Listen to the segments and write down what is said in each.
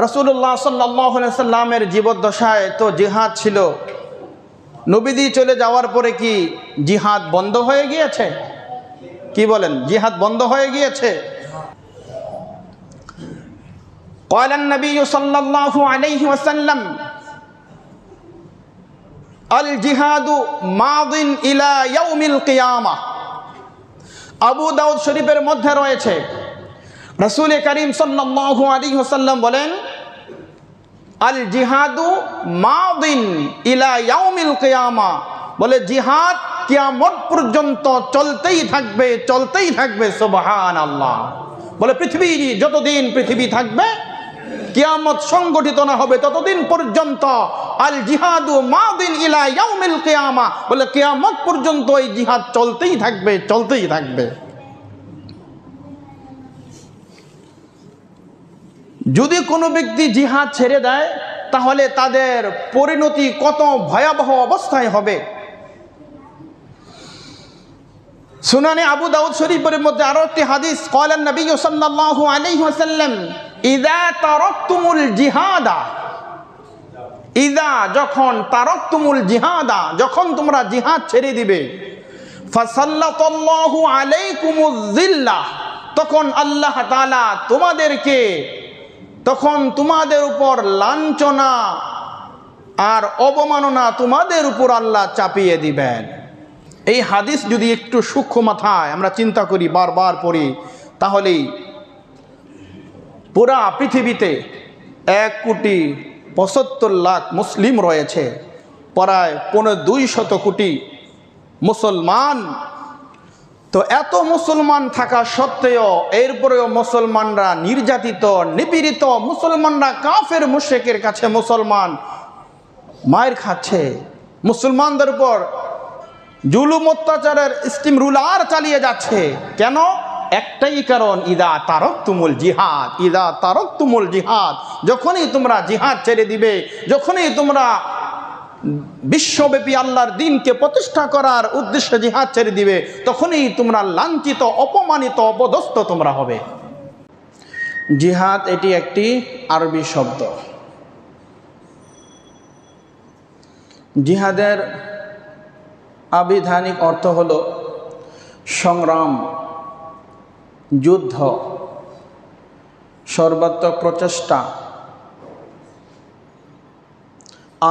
রাসূলুল্লাহ সাল্লাল্লাহু আলাইহি সাল্লামের জীবদ্দশায় তো জিহাদ ছিল। নবীজি চলে যাওয়ার পরে কি জিহাদ বন্ধ হয়ে গিয়েছে? কি বলেন, জিহাদ বন্ধ হয়ে গিয়েছে? قال النبي صلى الله عليه وسلم الجهاد ماض إلى يوم القيامة। আবু দাউদ শরীফের মধ্যে রয়েছে, রাসূল করিম সাল্লাল্লাহু আলাইহি ওয়াসাল্লাম বলেন, আল জিহাদু মাদিন ইলা ইয়াউমিল কিয়ামা, বলে জিহাদ কিয়ামত পর্যন্ত চলতেই থাকবে, চলতেই থাকবে। সুবহানাল্লাহ। বলে পৃথিবী যতদিন পৃথিবী থাকবে, কিয়ামত সংগঠিত না হবে ততদিন পর্যন্ত আল জিহাদু মাদিন ইলা ইয়াউমিল কিয়ামা, বলে কিয়ামত পর্যন্ত এই জিহাদ চলতেই থাকবে, চলতেই থাকবে। যদি কোনো ব্যক্তি জিহাদ ছেড়ে দেয় তাহলে তাদের পরিণতি কত ভয়াবহ অবস্থায় হবে। সুনানে আবু দাউদ শরীফের মধ্যে আরো একটি হাদিস, ক্বালান নবী সাল্লাল্লাহু আলাইহি ওয়াসাল্লাম ইযা তারাকতুমুল জিহাদা, ইযা যখন তারাকতুমুল জিহাদা, যখন তোমরা জিহাদ ছেড়ে দিবে, ফাসাল্লাতাল্লাহু আলাইকুমুয যিল্লাহ, তখন আল্লাহ তাআলা তোমাদেরকে, তখন তোমাদের উপর লাঞ্ছনা আর অবমাননা তোমাদের উপর আল্লাহ চাপিয়ে দিবেন। এই হাদিস যদি একটু সূক্ষ্ম মাথায় আমরা চিন্তা করি, বারবার পড়ি, তাহলেই পুরা পৃথিবীতে 1,75,00,000 মুসলিম রয়েছে, প্রায় 250 কোটি মুসলমান। তো এত মুসলমান থাকা সত্ত্বেও এরপরেও মুসলমানরা নির্যাতিত, নিপীড়িত, মুসলমানরা কাফের মুশরিকের কাছে মুসলমান মায়ের খাচ্ছে, মুসলমানদের উপর জুলুম অত্যাচারের স্টিম রুলার চালিয়ে যাচ্ছে। কেন? একটাই কারণ, ইদা তারাকতুমুল জিহাদ, ইদা তারাকতুমুল জিহাদ, যখনই তোমরা জিহাদ ছেড়ে দিবে, যখনই তোমরা বিশ্বব্যাপী আল্লাহর দ্বীনকে প্রতিষ্ঠা করার উদ্দেশ্যে জিহাদ ছেড়ে দিবে, তখনই তোমরা লাঞ্ছিত, অপমানিত, অপদস্থ তোমরা হবে। জিহাদ এটি একটি আরবি শব্দ। জিহাদের আবিধানিক অর্থ হল সংগ্রাম, যুদ্ধ, সর্বাত্মক প্রচেষ্টা,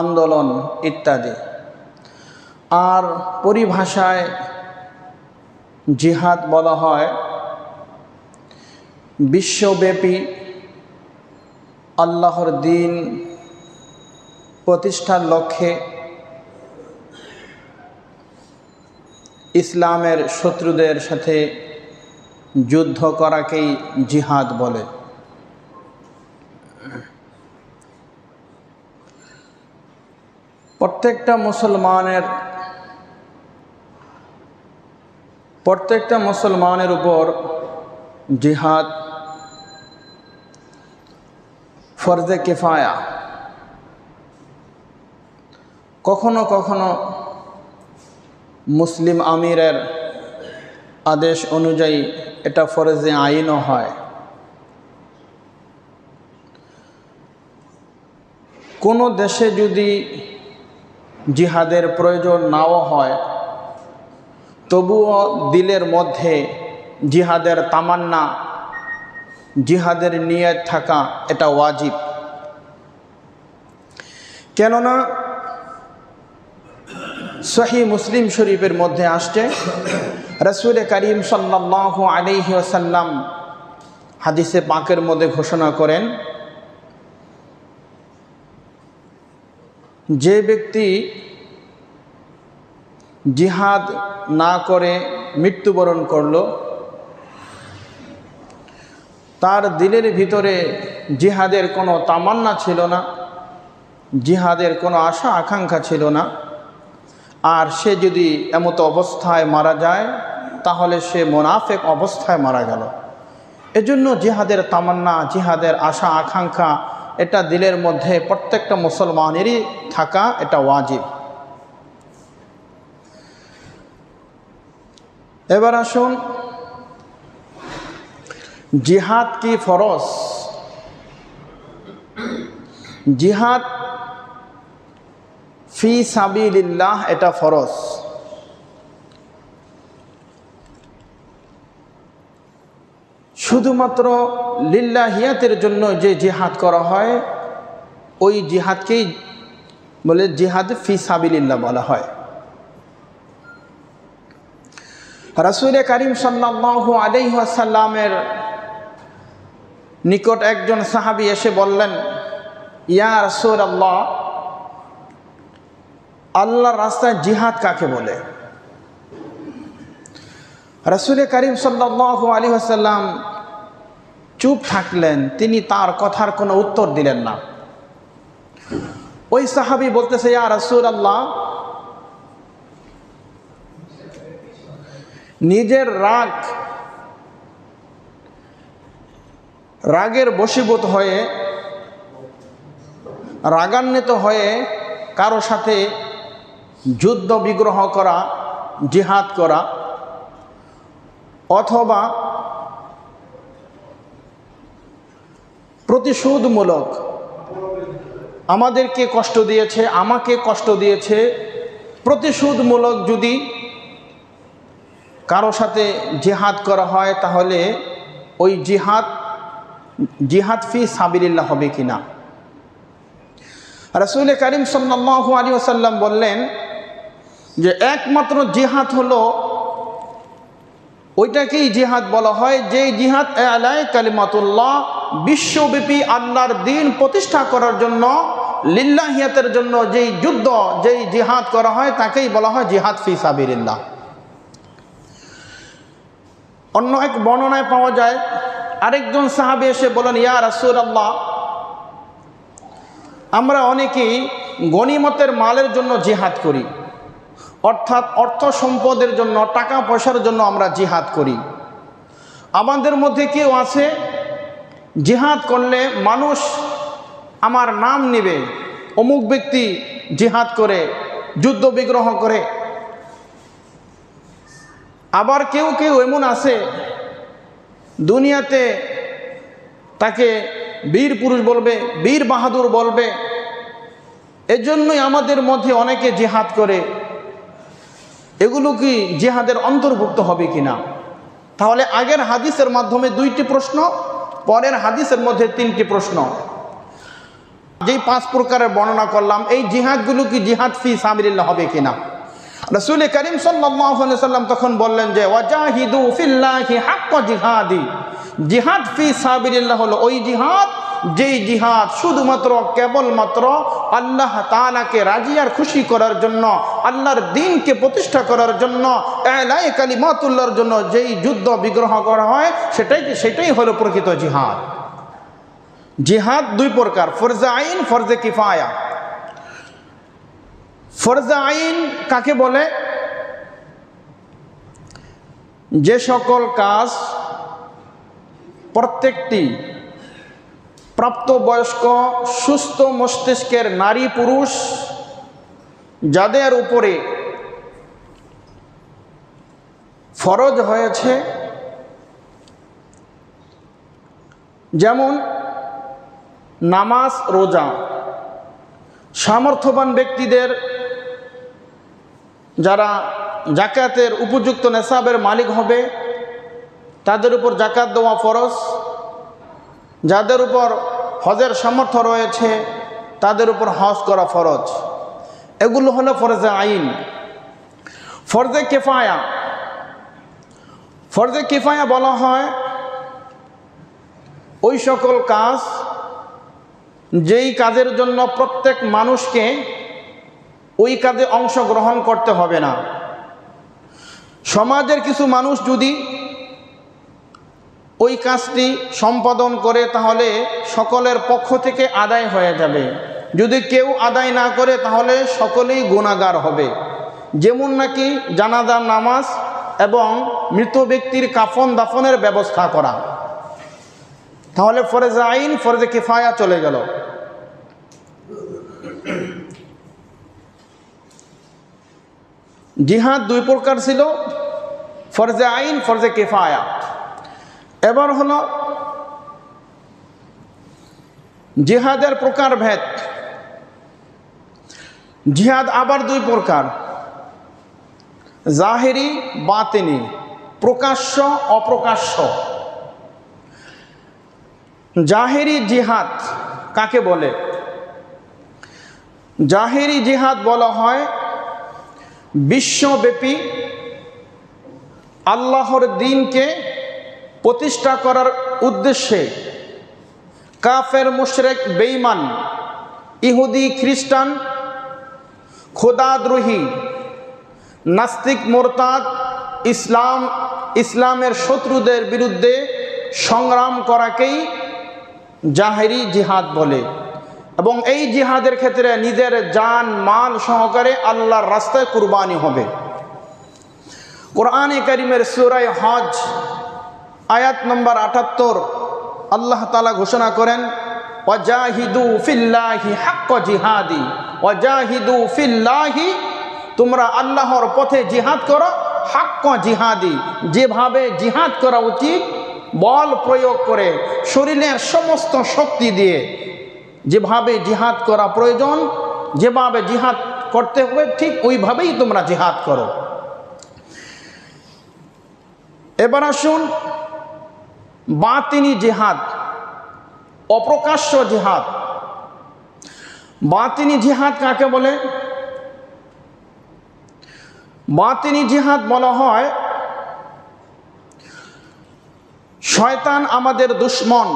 আন্দোলন ইত্যাদি। আর পরিভাষায় জিহাদ বলা হয় বিশ্বব্যাপী আল্লাহর দ্বীন প্রতিষ্ঠার লক্ষ্যে ইসলামের শত্রুদের সাথে যুদ্ধ করাকেই জিহাদ বলে। প্রত্যেকটা মুসলমানের উপর জিহাদ ফরজে কিফায়া। কখনো কখনো মুসলিম আমিরের আদেশ অনুযায়ী এটা ফরজে আইনও হয়। কোনো দেশে যদি জিহাদের প্রয়োজন নাও হয়, তবুও দিলের মধ্যে জিহাদের তামান্না, জিহাদের নিয়ত থাকা এটা ওয়াজিব। কেননা সহিহ মুসলিম শরীফের মধ্যে আসছে, রাসূল করিম সাল্লাল্লাহু আলাইহি ওয়াসাল্লাম হাদিসে পাকের মধ্যে ঘোষণা করেন, যে ব্যক্তি জিহাদ না করে মৃত্যুবরণ করলো, তার দিলের ভিতরে জিহাদের কোনো তামান্না ছিল না, জিহাদের কোনো আশা আকাঙ্ক্ষা ছিল না, আর সে যদি এমতো অবস্থায় মারা যায় তাহলে সে মুনাফিক অবস্থায় মারা গেল। এজন্য জিহাদের তামান্না, জিহাদের আশা আকাঙ্ক্ষা এটা দিলের মধ্যে প্রত্যেকটা মুসলমানেরই থাকা এটা ওয়াজিব। এবার আসুন, জিহাদ কি ফরজ জিহাদ ফি সাবিলিল্লাহ এটা ফরজ। শুধুমাত্র লিল্লাহিয়াতের জন্য যে জিহাদ করা হয় ওই জিহাদকেই বলে জিহাদ ফি সাবিলিল্লাহ বলা হয়। রাসূল করিম সাল্লাল্লাহু আলাইহি ওয়াসাল্লামের নিকট একজন সাহাবী এসে বললেন, ইয়া রাসূলুল্লাহ, আল্লাহর রাস্তায় জিহাদ কাকে বলে? রাসূল করিম সাল্লাল্লাহু আলাইহি ওয়াসাল্লাম চুপ থাকলেন, তিনি তার কথার কোনো উত্তর দিলেন না। ওই সাহাবী বলতেছে, ইয়া রাসূলুল্লাহ, নিজের রাগের বশীভূত হয়ে রাগান্বিত হয়ে কারো সাথে যুদ্ধ বিগ্রহ করা, জিহাদ করা, অথবা প্রতিশোধমূলক আমাদেরকে কষ্ট দিয়েছে, আমাকে কষ্ট দিয়েছে, প্রতিশোধমূলক যদি কারো সাথে জিহাদ করা হয় তাহলে ওই জিহাদ ফি সাবিলিল্লাহ হবে কিনা? রাসূল করিম সাল্লাল্লাহু আলাইহি ওয়াসাল্লাম বললেন যে একমাত্র জিহাদ হলো ওইটাকেই জিহাদ বলা হয় যেই জিহাদ আলাই কালিমাতুল্লাহ, বিশ্বব্যাপী আল্লাহর দ্বীন প্রতিষ্ঠা করার জন্য, লিল্লাহিয়াতের জন্য যেই যুদ্ধ, যেই জিহাদ করা হয় তাকেই বলা হয় জিহাদ ফি সাবিলিল্লাহ। অন্য এক বর্ণনায় পাওয়া যায়, আরেকজন সাহাবী এসে বলেন, ইয়া রাসূলুল্লাহ, আমরা অনেকেই গনিমতের মালের জন্য জিহাদ করি, অর্থাৎ অর্থ সম্পদের জন্য, টাকা পয়সার জন্য আমরা জিহাদ করি। আমাদের মধ্যে কেউ আছে জিহাদ করলে মানুষ আমার নাম নেবে, অমুক ব্যক্তি জিহাদ করে, যুদ্ধ বিগ্রহ করে। আবার কেউ কেউ এমন আছে দুনিয়াতে তাকে বীর পুরুষ বলবে, বীর বাহাদুর বলবে। এজন্যই আমাদের মধ্যে অনেকে জিহাদ করে। এগুলো কি জিহাদের অন্তর্ভুক্ত হবে কিনা? তাহলে আগের হাদিসের মাধ্যমে 2টি প্রশ্ন, পরের হাদিসের মধ্যে 3টি প্রশ্ন। যেই 5 প্রকারের বর্ণনা করলাম, এই জিহাদগুলো কি জিহাদ ফি সাবিলিল্লাহ হবে কিনা? রাসূল করিম সাল্লাল্লাহু আলাইহি ওয়াসাল্লাম তখন বললেন যে ওয়াজাহিদু ফিল্লাহি হাক্কা জিহাদি। জিহাদ ফি সাবিলিল্লাহ হলো ওই জিহাদ যেই জিহাদ শুধুমাত্র কেবলমাত্র আল্লাহ তাআলাকে রাজি আর খুশি করার জন্য, আল্লাহর দ্বীনকে প্রতিষ্ঠা করার জন্য, আলাই কালিমাতুল্লাহর জন্য যেই যুদ্ধ বিগ্রহ করা হয় সেটাই হলো প্রকৃত জিহাদ। জিহাদ 2 প্রকার, ফরজে আইন, ফরজে কিফায়া। ফরজে আইন কাকে বলে? যে সকল কাজ প্রত্যেকটি প্রাপ্তবয়স্ক সুস্থ মস্তিষ্কের নারী পুরুষ যাদের উপরে ফরজ হয়েছে, যেমন নামাজ, রোজা। সামর্থ্যবান ব্যক্তিদের, যারা জাকাতের উপযুক্ত নেসাবের মালিক হবে, তাদের উপর জাকাত দেওয়া ফরজ। যাদের উপর হজের সামর্থ্য রয়েছে তাদের উপর হজ করা ফরজ। এগুলো হলো ফরজে আইন। ফরজে কিফায়া, ফরজে কিফায়া বলা হয় ওই সকল কাজ যেই কাজের জন্য প্রত্যেক মানুষকে ওই কাজে অংশগ্রহণ করতে হবে না। সমাজের কিছু মানুষ যদি ওই কাজটি সম্পাদন করে তাহলে সকলের পক্ষ থেকে আদায় হয়ে যাবে। যদি কেউ আদায় না করে তাহলে সকলেই গুনাহগার হবে। যেমন নাকি জানাজার নামাজ এবং মৃত ব্যক্তির কাফন দাফনের ব্যবস্থা করা। তাহলে ফরজে আইন, ফরজে কিফায়া চলে গেল। জিহাদ 2 প্রকার ছিল, ফরজে আইন, ফরজে কিফায়া। এবার হলো জিহাদের প্রকারভেদ। জিহাদ আবার দুই প্রকার, জাহেরি বাতিনি, প্রকাশ্য অপ্রকাশ্য। জাহেরি জিহাদ কাকে বলে? জাহেরি জিহাদ বলা হয় বিশ্বব্যাপী আল্লাহর দ্বীনকে প্রতিষ্ঠা করার উদ্দেশ্যে কাফের মুশরিক বেঈমান ইহুদি খ্রিস্টান খোদাদ্রোহী নাস্তিক মোরতাদ ইসলামের শত্রুদের বিরুদ্ধে সংগ্রাম করাকেই জাহেরি জিহাদ বলে। এবং এই জিহাদের ক্ষেত্রে নিজের জান মাল সহকারে আল্লাহর রাস্তায় কুরবানি হবে। কোরআনে কারীমের সূরা হজ আয়াত নম্বর ৭৮ আল্লাহ তাআলা ঘোষণা করেন, ওয়াজাহিদু ফিল্লাহি হাক্কা জিহাদি, ওয়াজাহিদু ফিল্লাহি, তোমরা আল্লাহর পথে জিহাদ করো, হাক্কা জিহাদি, যেভাবে জিহাদ করা উচিত, বল প্রয়োগ করে শরীরের সমস্ত শক্তি দিয়ে যেভাবে জিহাদ করা প্রয়োজন, যেভাবে জিহাদ করতে হবে ঠিক ওইভাবেই তোমরা জিহাদ করো। এবার আসুন বাতিনি জিহাদ, অপ্রকাশ্য জিহাদ। বাতিনি জিহাদ কাকে বলে? বাতিনি জিহাদ বলা হয় শয়তান আমাদের দুশমন,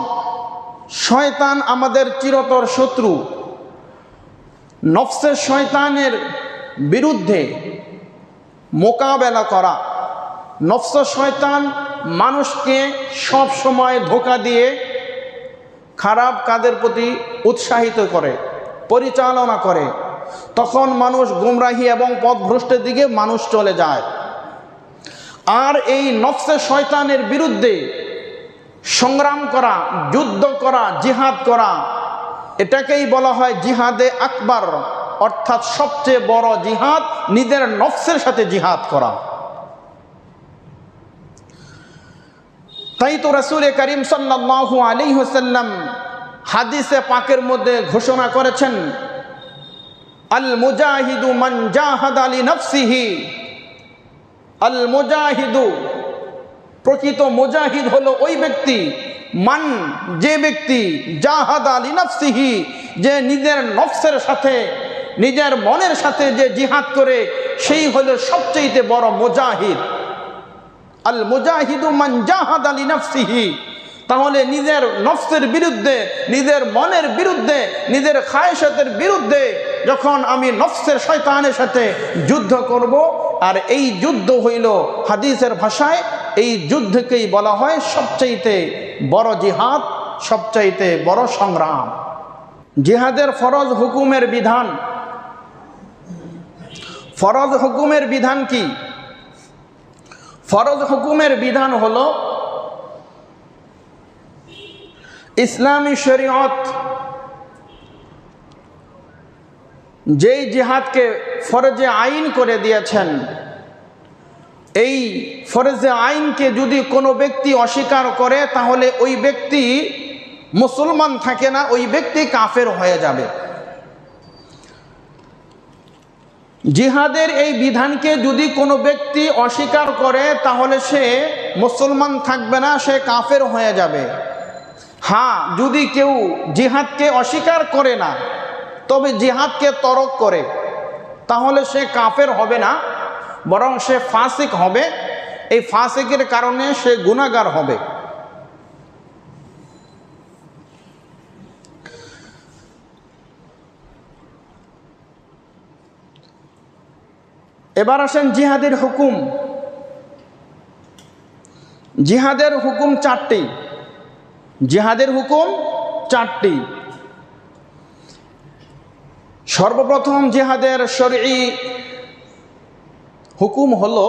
শয়তান আমাদের চিরতর শত্রু, নফসের শয়তানের বিরুদ্ধে মোকাবেলা করা। নফস শয়তান মানুষকে সব সময় ধোঁকা দিয়ে খারাপ কাজের প্রতি উৎসাহিত করে, পরিচালনা করে, তখন মানুষ গুমরাহি এবং পথভ্রষ্টের দিকে মানুষ চলে যায়। আর এই নফসে শয়তানের বিরুদ্ধে সংগ্রাম করা, যুদ্ধ করা, জিহাদ করা, এটাকেই বলা হয় জিহাদে আকবার, অর্থাৎ সবচেয়ে বড় জিহাদ নিজের নফসের সাথে জিহাদ করা। তাই তো রাসূল করিম সাল্লাল্লাহু আলাইহি ওয়াসাল্লাম হাদিসে পাকের মধ্যে ঘোষণা করেছেন, আল মুজাহিদু মান জাহাদা লিনাফসিহি, আল মুজাহিদু, প্রকৃত মুজাহিদ হলো ওই ব্যক্তি, মান, যে ব্যক্তি, জাহাদা লিনাফসিহি, যে নিজের নফসের সাথে নিজের মনের সাথে যে জিহাদ করে সেই হলো সবচেয়ে বড় মুজাহিদ। আল মুজাহিদু মান জাহাদা লিনাফসিহি, তাহলে নিজের নফসের বিরুদ্ধে, নিজের মনের বিরুদ্ধে, নিজের খায়েশাতের বিরুদ্ধে যখন আমি নফসের শয়তানের সাথে যুদ্ধ করব, আর এই যুদ্ধ হইল হাদিসের ভাষায় এই যুদ্ধকেই বলা হয় সবচাইতে বড় জিহাদ, সবচাইতে বড় সংগ্রাম। জিহাদের ফরজ হুকুমের বিধান, ফরজ হুকুমের বিধান কি? ফরজ হুকুমের বিধান হলো ইসলামী শরীয়ত যেই জিহাদকে ফরজে আইন করে দিয়েছেন, এই ফরজে আইনকে যদি কোনো ব্যক্তি অস্বীকার করে তাহলে ওই ব্যক্তি মুসলমান থাকে না, ওই ব্যক্তি কাফের হয়ে যাবে। জিহাদের এই বিধানকে যদি কোনো ব্যক্তি অস্বীকার করে তাহলে সে মুসলমান থাকবে না, সে কাফের হয়ে যাবে। হ্যাঁ, যদি কেউ জিহাদকে অস্বীকার করে না, তবে জিহাদকে তরক করে, তাহলে সে কাফের হবে না, বরং সে ফাসিক হবে। এই ফাসিকের কারণে সে গুনাহগার হবে। এবার আসেন জিহাদের হুকুম। জিহাদের হুকুম চারটি, জিহাদের হুকুম চারটি। সর্বপ্রথম জিহাদের শরঈ হুকুম হলো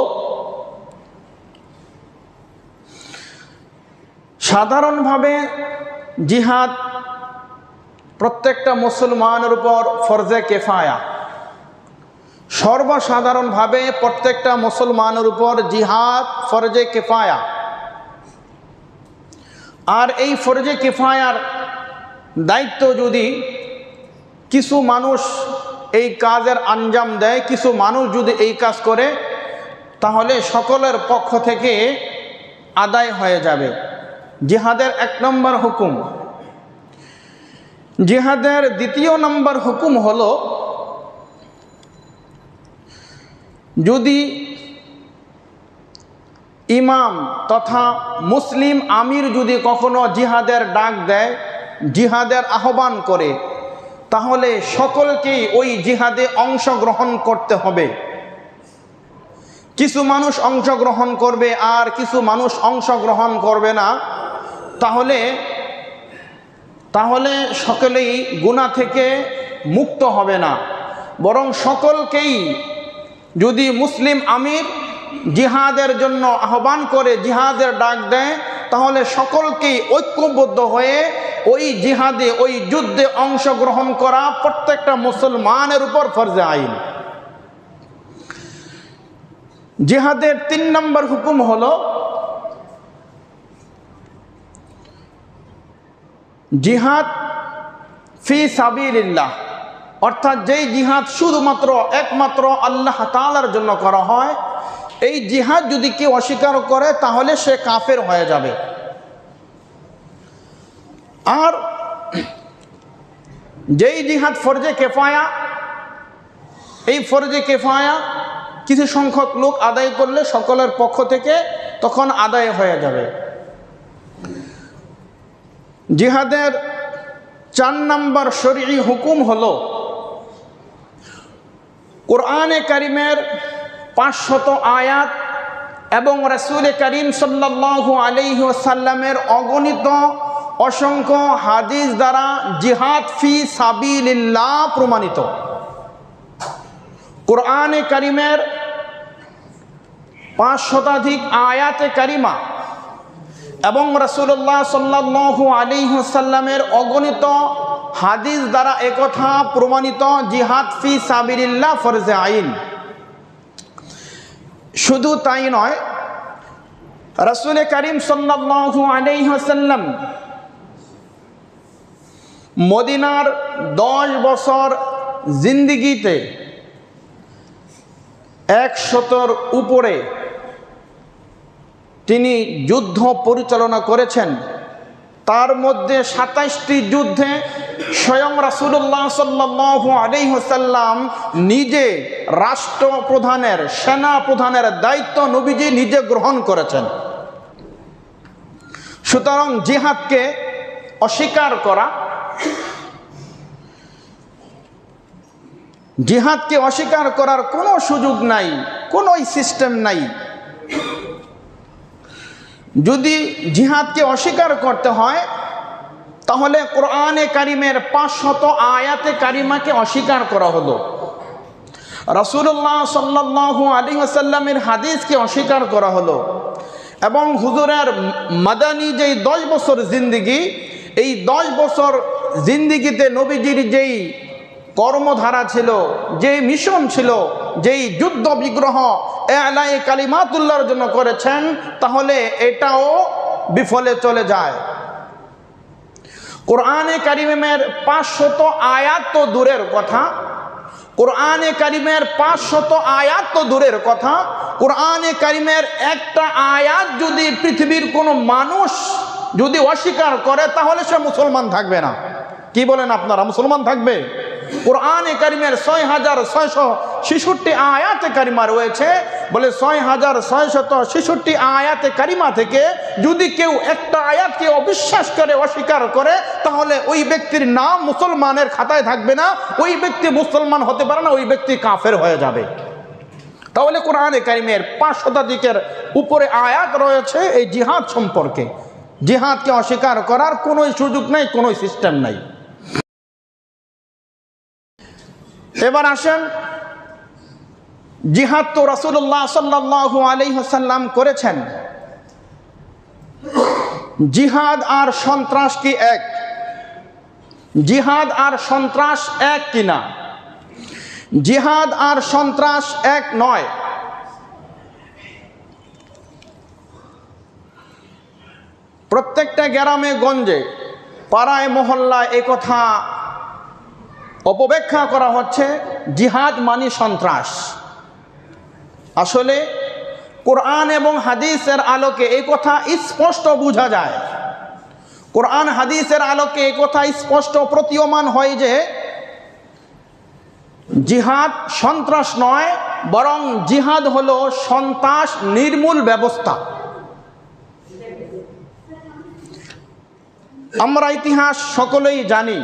সাধারণভাবে জিহাদ প্রত্যেকটা মুসলমানের উপর ফরজে কেফায়া। সর্বসাধারণভাবে প্রত্যেকটা মুসলমানের উপর জিহাদ ফরজে কেফায়া। আর এই ফরজে কিফায়ার দায়িত্ব যদি কিছু মানুষ এই কাজের আঞ্জাম দেয়, কিছু মানুষ যদি এই কাজ করে, তাহলে সকলের পক্ষ থেকে আদায় হয়ে যাবে। জিহাদের 1 নম্বর হুকুম। জিহাদের 2 নম্বর হুকুম হলো, যদি ইমাম তথা মুসলিম আমির যদি কখনো জিহাদের ডাক দেয়, জিহাদের আহ্বান করে, তাহলে সকলকেই ওই জিহাদে অংশগ্রহণ করতে হবে। কিছু মানুষ অংশগ্রহণ করবে আর কিছু মানুষ অংশগ্রহণ করবে না, তাহলে সকলেই গুনাহ থেকে মুক্ত হবে না। বরং সকলকেই, যদি মুসলিম আমির জিহাদের জন্য আহ্বান করে, জিহাদের ডাক দেয়, তাহলে সকলকেই ঐক্যবদ্ধ হয়ে ওই জিহাদে, ওই যুদ্ধে অংশগ্রহণ করা প্রত্যেকটা মুসলমানের উপর ফরজে আইন। জিহাদের 3 নম্বর হুকুম হলো, জিহাদ ফি সাবিলিল্লাহ, অর্থাৎ যেই জিহাদ শুধুমাত্র একমাত্র আল্লাহ তাআলার জন্য করা হয়, এই জিহাদ যদি কেউ অস্বীকার করে তাহলে সে কাফের হয়ে যাবে। আর যেই জিহাদ ফরজে কেফায়া, এই ফরজে কেফায়া কিছু সংখ্যক লোক আদায় করলে সকলের পক্ষ থেকে তখন আদায় হয়ে যাবে। জিহাদের 4 নম্বর শরঈ হুকুম হলো, কোরআনে কারিমের 500 আয়াত এবং রাসূল করিম সাল্লাল্লাহু আলাইহি ওয়াসাল্লামের অগণিত অসংখ্য হাদিস দ্বারা জিহাদ ফি সাবিলিল্লাহ প্রমাণিত। কোরআনে কারিমের 5 শতাধিক আয়াতে কারিমা এবং রাসূলুল্লাহ সাল্লাল্লাহু আলাইহি ওয়াসাল্লামের অগণিত হাদিস দ্বারা একথা প্রমাণিত, জিহাদ ফি সাবিলিল্লাহ ফরজে আইন। শুধু তাই নয়, রাসূল করিম সাল্লাল্লাহু আলাইহি ওয়াসাল্লাম মদিনার 10 বছর জিন্দেগিতে 100-র উপরে তিনি যুদ্ধ পরিচালনা করেছেন। তার মধ্যে 27টি যুদ্ধে স্বয়ং রাসূলুল্লাহ সাল্লাল্লাহু আলাইহি ওয়াসাল্লাম নিজে রাষ্ট্রপ্রধানের, সেনা প্রধানের দায়িত্ব নবীজি নিজে গ্রহণ করেছেন। সুতরাং জিহাদকে অস্বীকার করা, জিহাদকে অস্বীকার করার কোনো সুযোগ নাই, কোনো সিস্টেম নাই। যদি জিহাদকে অস্বীকার করতে হয়, তাহলে কোরআনে কারিমের 500 আয়াতে কারিমাকে অস্বীকার করা হলো, রাসূলুল্লাহ সাল্লাল্লাহু আলাইহি ওয়াসাল্লামের হাদিসকে অস্বীকার করা হলো, এবং হুজুরের মাদানী যেই 10 বছর জিন্দেগি, এই 10 বছর জিন্দেগিতে নবীজির যেই কর্মধারা ছিল, যেই মিশন ছিল, যেই যুদ্ধ বিগ্রহ এলায়ে কালিমাতুল্লাহর জন্য করেছেন, তাহলে এটাও বিফলে চলে যায়। কোরআনে কারিমের 500 আয়াত তো দূরের কথা, কোরআনে কারিমের 500 আয়াত তো দূরের কথা, কোরআনে কারিমের একটা আয়াত যদি পৃথিবীর কোনো মানুষ যদি অস্বীকার করে, তাহলে সে মুসলমান থাকবে না। কি বলেন আপনারা, মুসলমান থাকবে? কোরআনে কারিমের 6666 আয়াতে কারিমা রয়েছে, বলে 6666 আয়াতে কারিমা থেকে যদি কেউ একটা আয়াতকে অবিশ্বাস করে, অস্বীকার করে, তাহলে ওই ব্যক্তির নাম মুসলমানের খাতায় থাকবে না, ওই ব্যক্তি মুসলমান হতে পারে না, ওই ব্যক্তি কাফের হয়ে যাবে। তাহলে কোরআনে কারিমের 5 শতাধিকের উপরে আয়াত রয়েছে এই জিহাদ সম্পর্কে। জিহাদকে অস্বীকার করার কোনো সুযোগ নাই, কোনো সিস্টেম নাই। এবার আসেন, জিহাদ তো রাসূলুল্লাহ সাল্লাল্লাহু আলাইহি ওয়াসাল্লাম করেছেন। জিহাদ আর সন্ত্রাস কি এক? জিহাদ আর সন্ত্রাস এক কিনা? জিহাদ আর সন্ত্রাস এক নয়। প্রত্যেকটা গ্রামে গঞ্জে, পাড়ায় মহল্লায় এই কথা অপব্যাখ্যা করা হচ্ছে জিহাদ মানে সন্ত্রাস। আসলে কোরআন এবং হাদিসের আলোকে এই কথা স্পষ্ট বোঝা যায়। কোরআন হাদিসের আলোকে এই কথা স্পষ্ট প্রতীয়মান হয় যে জিহাদ সন্ত্রাস নয়, বরং জিহাদ হলো সন্ত্রাস নির্মূল ব্যবস্থা। আমরা ইতিহাস সকলেই জানি।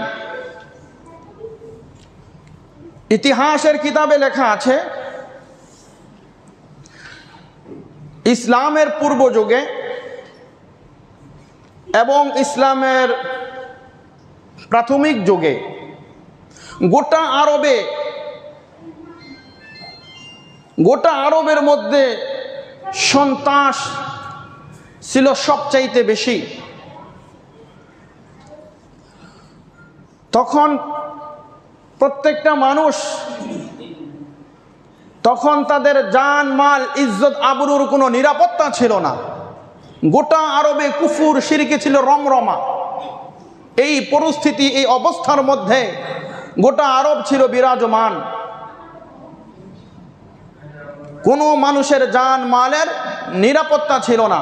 ইতিহাসের কিতাবে লেখা আছে ইসলামের পূর্ব যুগে এবং ইসলামের প্রাথমিক যুগে গোটা আরবের মধ্যে সন্ত্রাস ছিল সবচাইতে বেশি। তখন প্রত্যেকটা মানুষ, তখন তাদের জান মাল ইজ্জত আবরুর কোনো নিরাপত্তা ছিল না। গোটা আরবে কুফুর শিরকে ছিল রমরমা। এই পরিস্থিতি, এই অবস্থার মধ্যে গোটা আরব ছিল বিরাজমান। কোনো মানুষের জান মালের নিরাপত্তা ছিল না।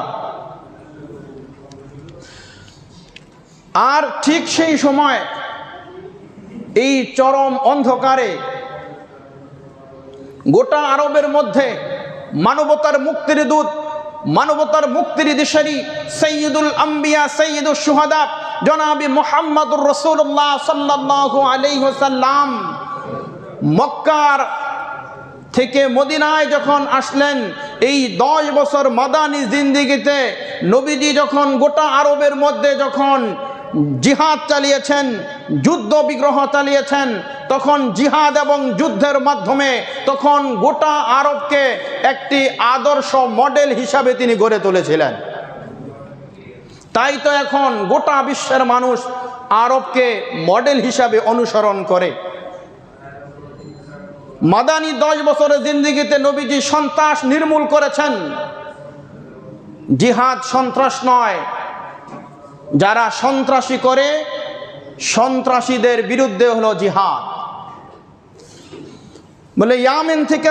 আর ঠিক সেই সময় এই চরম অন্ধকারে গোটা আরবের মধ্যে মানবতার মুক্তির দূত, মানবতার মুক্তির দিশারি সৈয়দুল আম্বিয়া, সৈয়দুল শুহাদা জনাবি মুহাম্মদুর রাসূলুল্লাহ সাল্লাল্লাহু আলাইহি ওয়াসাল্লাম মক্কার থেকে মদিনায় যখন আসলেন, এই 10 বছর মাদানী জিন্দেগিতে নবীজি যখন গোটা আরবের মধ্যে যখন জিহাদ চালিয়েছেন, যুদ্ধ বিগ্রহ চালিয়েছেন, তখন জিহাদ এবং যুদ্ধের মাধ্যমে তখন গোটা আরবকে একটি আদর্শ মডেল হিসাবে তিনি গড়ে তুলেছিলেন। তাই তো এখন গোটা বিশ্বের মানুষ আরবকে মডেল হিসাবে অনুসরণ করে। মাদানী 10 বছরের জিন্দেগিতে নবীজি সন্ত্রাস নির্মূল করেছেন। জিহাদ সন্ত্রাস নয়। যারা সন্ত্রাসী করে, সন্ত্রাসীদের বিরুদ্ধে হলো জিহাদ। বলে ইয়ামেন থেকে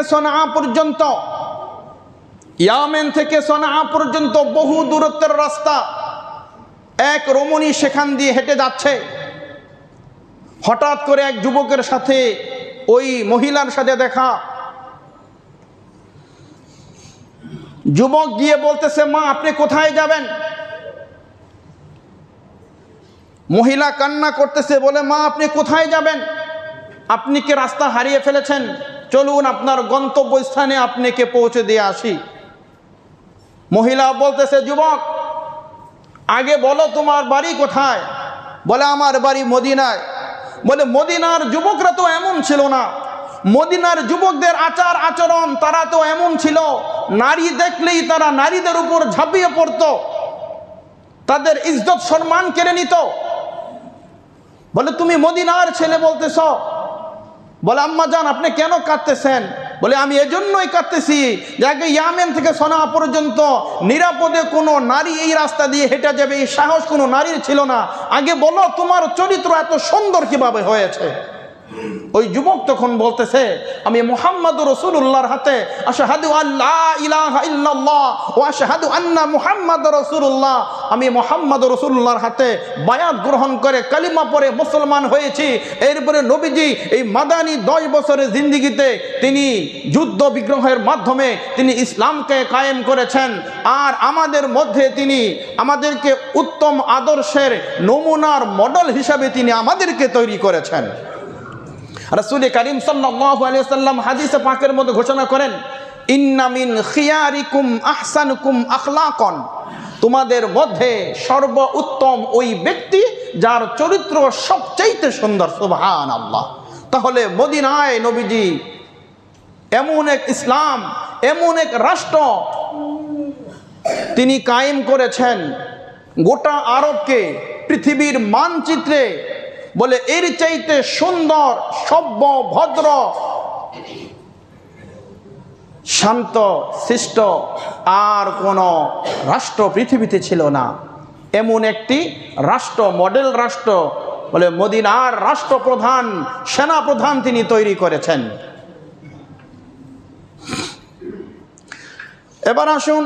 সনআ পর্যন্ত বহু দূরত্বের রাস্তা। এক রমণী সেখান দিয়ে হেঁটে যাচ্ছে। হঠাৎ করে এক যুবকের সাথে, ওই মহিলার সাথে দেখা। যুবক গিয়ে বলতেছে, মা আপনি কোথায় যাবেন? মহিলা কান্না করতেছে, বলে মা আপনি কোথায় যাবেন? আপনি কি রাস্তা হারিয়ে ফেলেছেন? চলুন আপনার গন্তব্যস্থানে আপনাকে পৌঁছে দিয়ে আসি। মহিলা বলতেছে, যুবক আগে বলো তোমার বাড়ি কোথায়? বলে আমার বাড়ি মদিনায়। বলে মদিনার যুবকরা তো এমন ছিল না। মদিনার যুবকদের আচার আচরণ তারা তো এমন ছিল, নারী দেখলেই তারা নারীদের উপর ঝাঁপিয়ে পড়ত, তাদের ইজ্জত সম্মান কেড়ে নিত। বলে তুমি মদিনার ছেলে বলতেছ? বলে আম্মা জান আপনি কেন কাঁদতেছেন? বলে আমি এজন্যই কাঁদতেছি যে আগে ইয়ামেন থেকে সনআ পর্যন্ত নিরাপদে কোনো নারী এই রাস্তা দিয়ে হেঁটে যাবে এই সাহস কোনো নারীর ছিল না। আগে বলো তোমার চরিত্র এত সুন্দর কিভাবে হয়েছে? ওই যুবক তখন বলতেছে, আমি মুহাম্মদুর রাসূলুল্লাহর হাতে আশহাদু আল্লা ইলাহা ইল্লাল্লাহ ওয়া আশহাদু আন্না মুহাম্মাদুর রাসূলুল্লাহ, আমি মুহাম্মদুর রাসূলুল্লাহর হাতে বায়াত গ্রহণ করে কালিমা পড়ে মুসলমান হয়েছি। এরপরে নবীজি এই মাদানী 10 বছরের জিন্দেগিতে তিনি যুদ্ধ বিগ্রহের মাধ্যমে তিনি ইসলামকে কায়েম করেছেন। আর আমাদের মধ্যে তিনি আমাদেরকে উত্তম আদর্শের নমুনার মডেল হিসাবে তিনি আমাদেরকে তৈরি করেছেন। রাসূল কারীম সাল্লাল্লাহু আলাইহি ওয়াসাল্লাম হাদিসে পাকের মধ্যে ঘোষণা করেন, ইন্না মিন খিয়ারিকুম আহসানুকুম আখলাকান, তোমাদের মধ্যে সর্বোত্তম ওই ব্যক্তি যার চরিত্র সবচাইতে সুন্দর। সুবহানাল্লাহ। তাহলে মদিনায় নবীজি এমন এক ইসলাম, এমন এক রাষ্ট্র তিনি কায়েম করেছেন, গোটা আরবকে পৃথিবীর মানচিত্রে বলে এর চাইতে সুন্দর, সভ্য, ভদ্র, শান্ত, শিষ্ট আর কোনো রাষ্ট্র পৃথিবীতে ছিল না। এমন একটি রাষ্ট্র, মডেল রাষ্ট্র বলে মদিনার রাষ্ট্রপ্রধান, সেনাপ্রধান তিনি তৈরি করেছেন। এবার আসুন,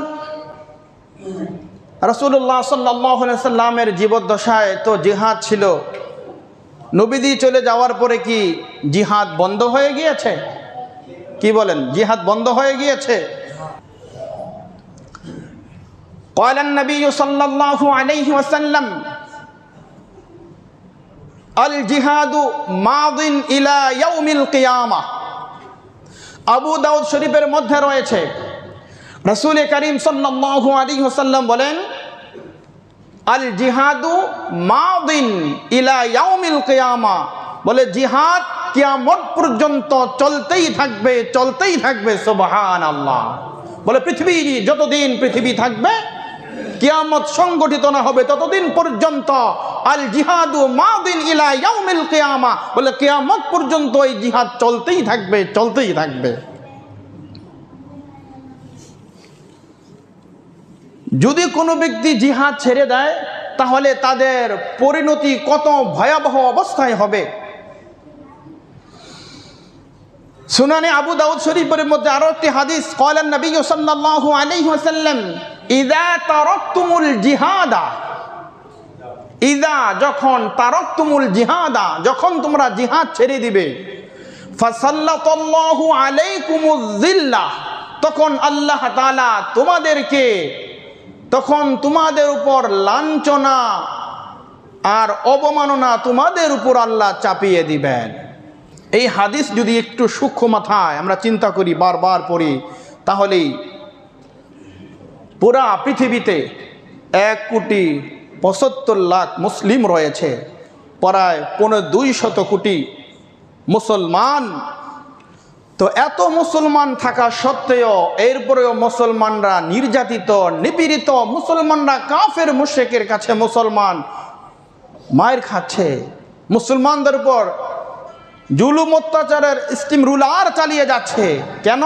রাসূলুল্লাহ সাল্লাল্লাহু আলাইহি সাল্লামের জীবদ্দশায় তো জিহাদ ছিল, নবীজি চলে যাওয়ার পরে কি জিহাদ বন্ধ হয়ে গিয়েছে? কি বলেন, জিহাদ বন্ধ হয়ে গিয়েছে? قال النبي صلى الله عليه وسلم الجهاد ماض إلى يوم القيامة। আবু দাউদ শরীফের মধ্যে রয়েছে, রাসূল করিম সাল্লাল্লাহু আলাইহি ওয়াসাল্লাম বলেন, আল জিহাদু মাদিন ইলা ইয়াউমিল কিয়ামা, বলে জিহাদ কিয়ামত পর্যন্ত চলতেই থাকবে, চলতেই থাকবে। সুবহানাল্লাহ। বলে পৃথিবী যতদিন পৃথিবী থাকবে, কিয়ামত সংগঠিত না হবে ততদিন পর্যন্ত আল জিহাদু মাদিন ইলা ইয়াউমিল কিয়ামা, বলে কিয়ামত পর্যন্ত এই জিহাদ চলতেই থাকবে, চলতেই থাকবে। যদি কোনো ব্যক্তি জিহাদ ছেড়ে দেয় তাহলে তাদের পরিণতি কত ভয়াবহ অবস্থায় হবে। সুনানে আবু দাউদ শরীফের মধ্যে আরো একটি হাদিস, ক্বালান নবী সাল্লাল্লাহু আলাইহি ওয়াসাল্লাম ইযা তারাকতুমুল জিহাদা, ইযা যখন তারাকতুমুল জিহাদা, যখন তোমরা জিহাদ ছেড়ে দিবে, ফাসাল্লাতাল্লাহু আলাইকুমুয যিল্লাহ, তখন আল্লাহ তাআলা তোমাদেরকে, তখন তোমাদের উপর লাঞ্ছনা আর অবমাননা তোমাদের উপর আল্লাহ চাপিয়ে দিবেন। এই হাদিস যদি একটু সূক্ষ্ম মাথায় আমরা চিন্তা করি, বারবার পড়ি, তাহলেই পুরা পৃথিবীতে 1,75,00,000 মুসলিম রয়েছে, প্রায় 250 কোটি মুসলমান। তো এত মুসলমান থাকা সত্ত্বেও এরপরেও মুসলমানরা নির্যাতিত, নিপীড়িত, মুসলমানরা কাফের মুশরিকের কাছে মুসলমান মায়ের খাচ্ছে, মুসলমানদের উপর জুলুম অত্যাচারের স্টিম রুলার চালিয়ে যাচ্ছে। কেন?